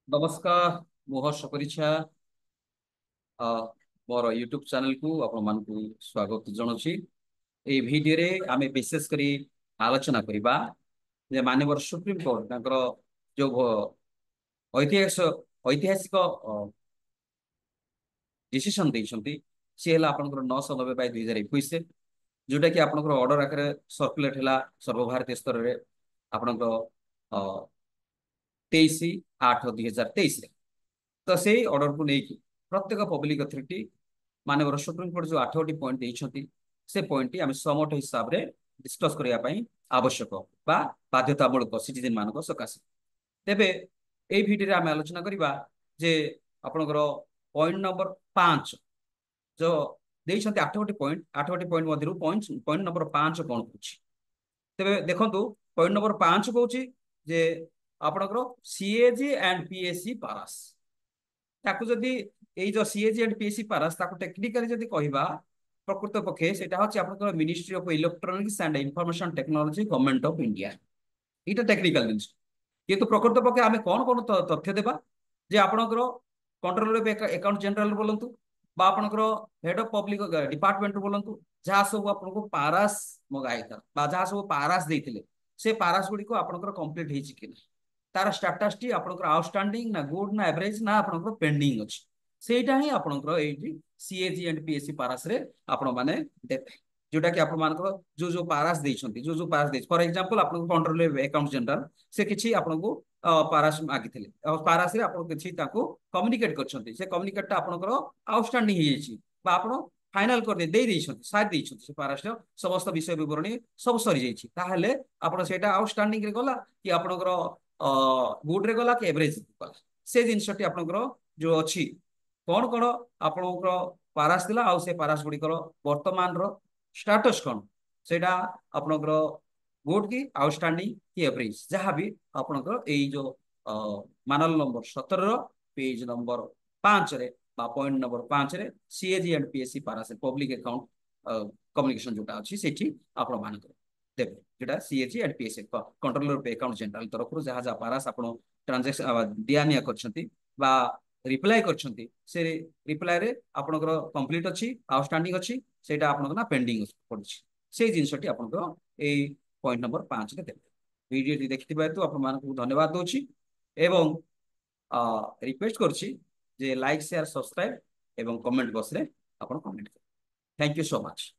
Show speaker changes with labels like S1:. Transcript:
S1: नमस्कार मु हर्ष परिछा मोर YouTube channel को आपण मानकु स्वागत जनाउछि। ए भिडियो रे आमे विशेष करी आलोचना करिबा जे माननीय सुप्रीम कोर्ट तांकर जो ऐतिहासिक डिसीजन दैछंती से हला आपनकर 990 बाय 2021 जोटा कि आपनकर ऑर्डर आकर सर्कुलेट हला सर्वभारतीय स्तर रे आपनकर 23/8/2023 तो से ऑर्डर को लेकिन प्रत्येक पब्लिक अथॉरिटी माननीय सुप्रीम कोर्ट जो 8टी पॉइंट देइछंती से पॉइंट टी आमे समट हिसाब रे डिस्कस करिया पई आवश्यक बा बाध्यतामूलक सिटीजन मानक सकाशे। तेबे एई भिडियो रे आमे आलोचना करिबा जे आपनकर पॉइंट नंबर 5 जो देइछंती 8टी पॉइंट मध्यरु पॉइंट नंबर 5 कोन होछि। तेबे देखंतु पॉइंट नंबर 5 कहूछि जे आपनकर सीएजी एंड पीएससी पारास ताकू जदि एई जो सीएजी एंड पीएससी पारास ताकू टेक्निकली जदि कहिबा प्रकृत पक्षे सेटा होछि आपनकर ministry of electronics and information technology government of India. इटा टेक्निकल जिनिस किंतु प्रकृत पक्षे आमे कोन कोन तथ्य देबा जे आपनकर कंट्रोलर अकाउंट जनरल बोलंतु बा आपनकर हेड ऑफ पब्लिक डिपार्टमेंट बोलंतु जहा सब आपनको पारास मगाइता बा जहा सब पारास देथिले से पारास गुडी को आपनकर कंप्लीट हेछि कि तार स्टेटस टी आपनकर आउटस्टैंडिंग ना गुड ना एवरेज ना आपनकर पेंडिंग अछि सेटा ही आपनकर एठी सीएजी एंड पीएससी पारास रे आपण माने देते जोटा कि आपण मानकर जो पारास देइछंती जो पारास दे फॉर एग्जांपल आपन कंट्रोल अकाउंट जनरल से किछि आपनको पारास मागिथिले पारास रे आपण किछि ताको कम्युनिकेट करछंती से कम्युनिकेट ता आपनकर आउटस्टैंडिंग हे छि बा आपण फाइनल कर दे देइछंती साथ देइछंती से पारास समस्त विषय विवरणी सब सरी जाइछि ताहले आपण सेटा आउटस्टैंडिंग रे गला कि आपनकर गुड रे गला कि एवरेज गला से जिनसटी आपनकर जो अछि कोन कोन आपनकर पारास दिला आ से पारास गुडी कर वर्तमान रो स्टेटस कोन सेटा आपनकर गुड की आउटस्टैंडिंग की एवरेज जहां भी आपनकर एई जो मानल नंबर 17 रो पेज नंबर 5 रे बा पॉइंट नंबर 5 रे सीएजी एंड पीएससी पारास पब्लिक अकाउंट कम्युनिकेशन जोटा अछि सेठी आपण मानकर देबे जेटा सीएजी एंड पीएससी कंट्रोलर पे अकाउंट जनरल तरफ रु जहां जहां पारास आपण ट्रांजैक्शन दियानिया करछंती बा रिप्लाई करछंती से रिप्लाई रे आपनकर कंप्लीट अछि आउटस्टैंडिंग अछि सेटा आपनकर ना पेंडिंग पड़छि से जिनसटी आपनकर ए पॉइंट नंबर 5 रे देबे। वीडियो देखिथिबा हेतु आपण मानकु धन्यवाद दोछि एवं रिक्वेस्ट करछि जे लाइक शेयर सब्सक्राइब एवं कमेंट बॉक्स रे आपण कमेंट कर। Thank you so much.